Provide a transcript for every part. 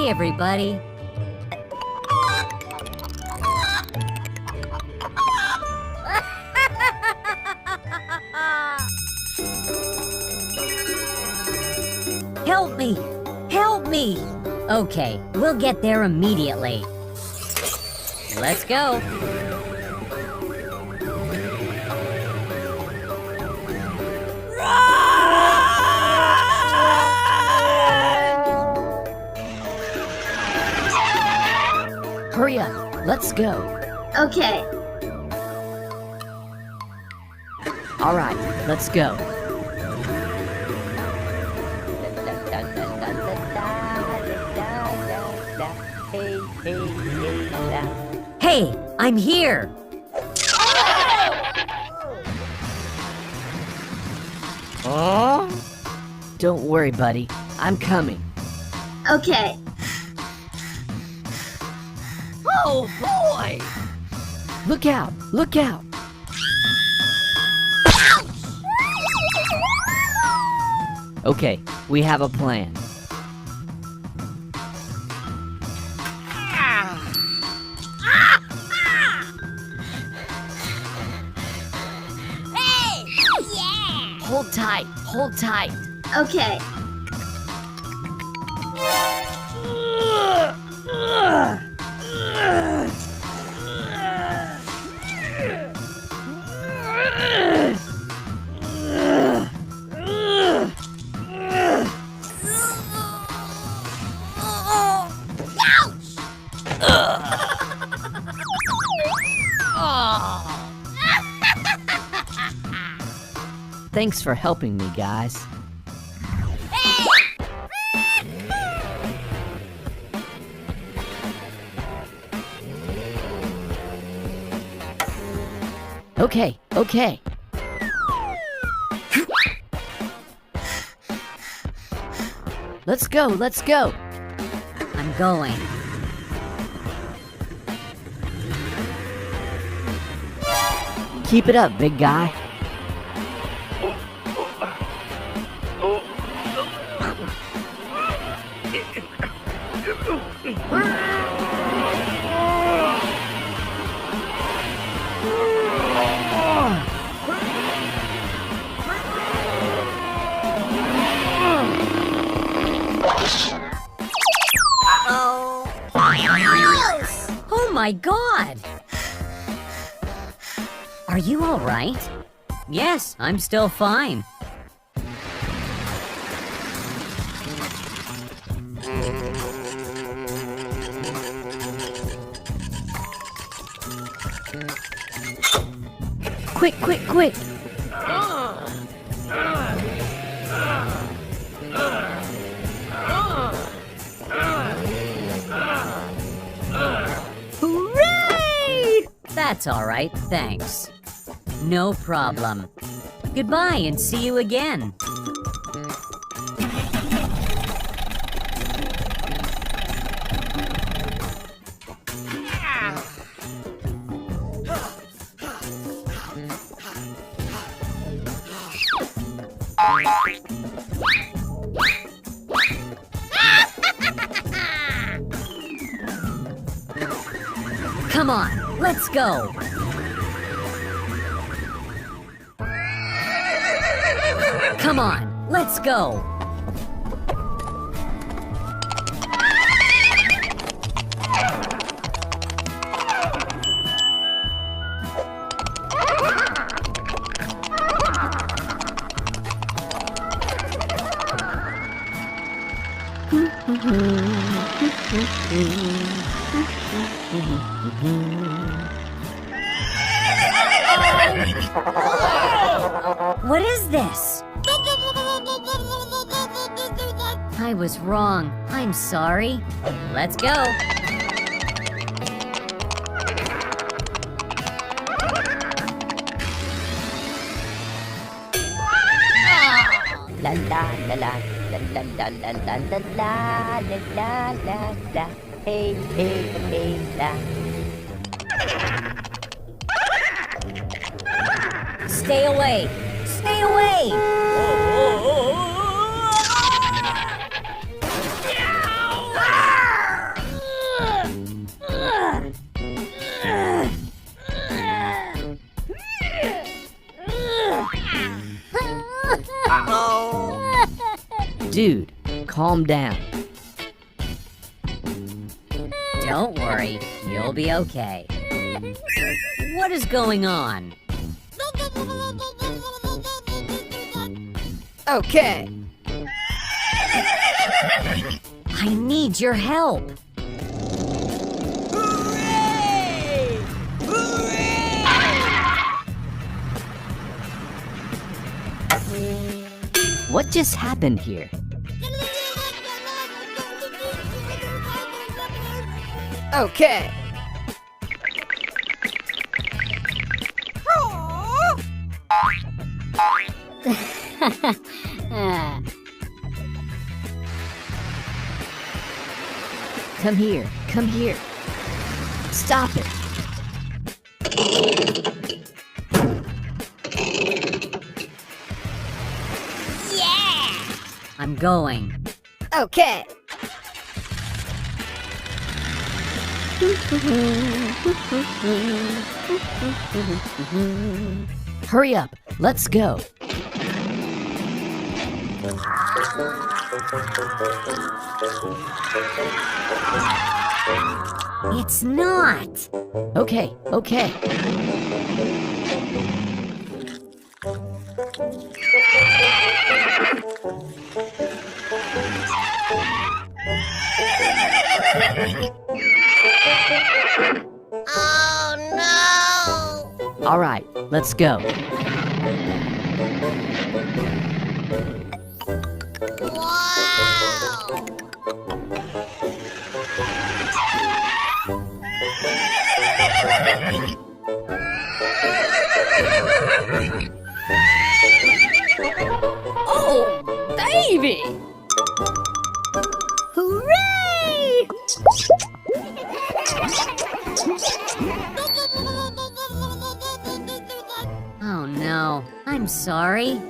Hi, everybody. Help me! Help me! Okay, we'll get there immediately. Let's go. Hurry up, let's go. Okay. All right, let's go. Hey, I'm here. Oh? Don't worry, buddy. I'm coming. Okay. Oh, boy! Look out! Look out! Okay, we have a plan. Hey! Yeah! Hold tight, hold tight. Okay. Thanks for helping me, guys. Okay, okay. Let's go, let's go. I'm going. Keep it up, big guy. Oh my God! Are you all right? Yes, I'm still fine. Quick, quick, quick. Hooray! That's all right, thanks. No problem. Goodbye and see you again. Come on, let's go. Come on, let's go. What is this? I was wrong. I'm sorry. Let's go. La la la la la la la la la la la la la la. Hey hey hey la. Stay away. Stay away. Dude, calm down. Don't worry, you'll be okay. What is going on? Okay. I need your help. What just happened here? Okay. Come here, come here. Stop it. I'm going. Okay. Hurry up, let's go. It's not. Okay, okay. Oh no! All right, let's go. Wow! Oh, baby! Hooray! Oh no, I'm sorry.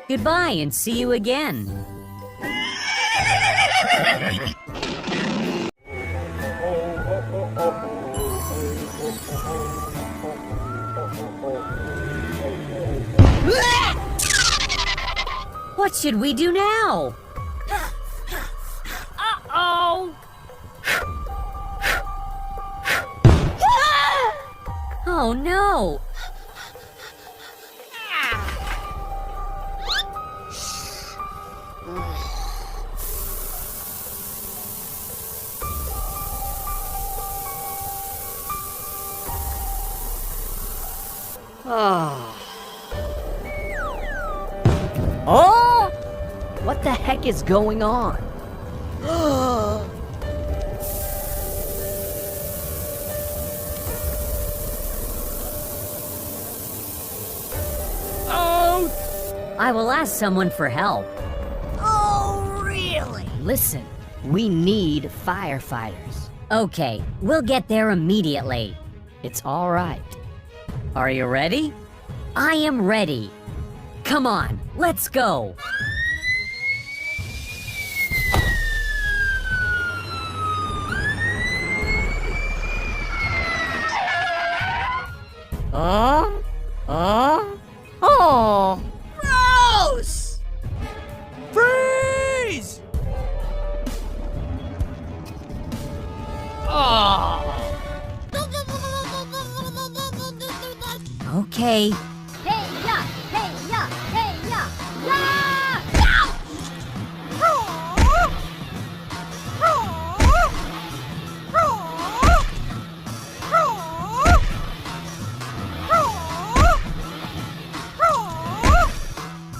Goodbye and see you again. What should we do now? Uh-oh! Oh no! Oh! What the heck is going on? I will ask someone for help. Oh, really? Listen, we need firefighters. Okay, we'll get there immediately. It's all right. Are you ready? I am ready. Come on, let's go. Oh! Gross! Freeze! Okay, Hey ya! Hey ya! Hey ya! Ya!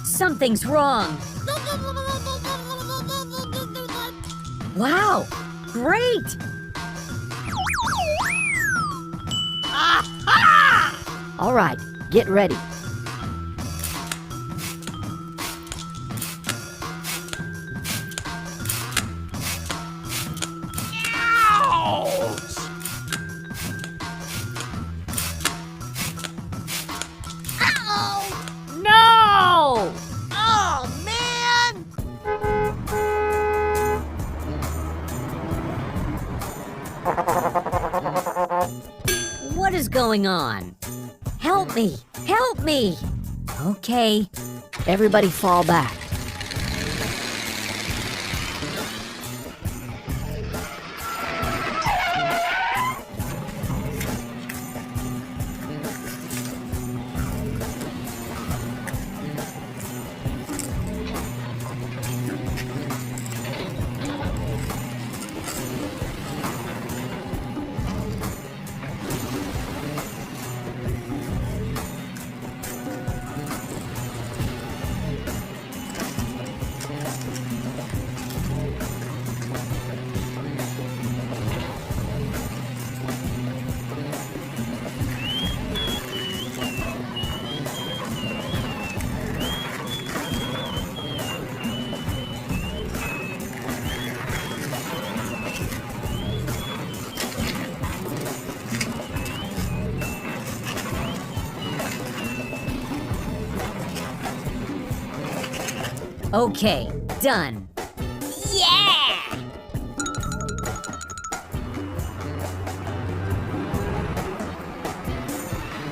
something's wrong. Wow, great! All right, get ready. No! Oh, man! What is going on? Help me! Help me! Okay, Everybody fall back. Okay, done. Yeah!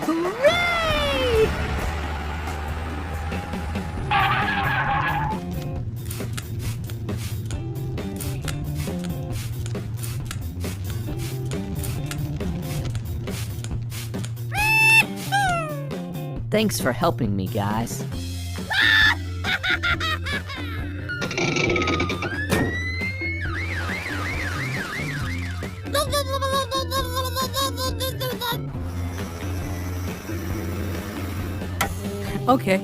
Hooray! Thanks for helping me, guys. Okay.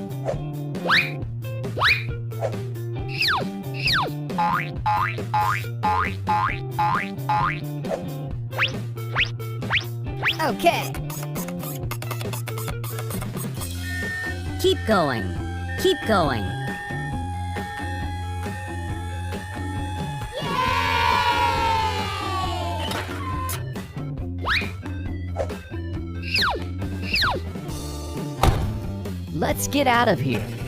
Okay. Keep going. Keep going. Let's get out of here.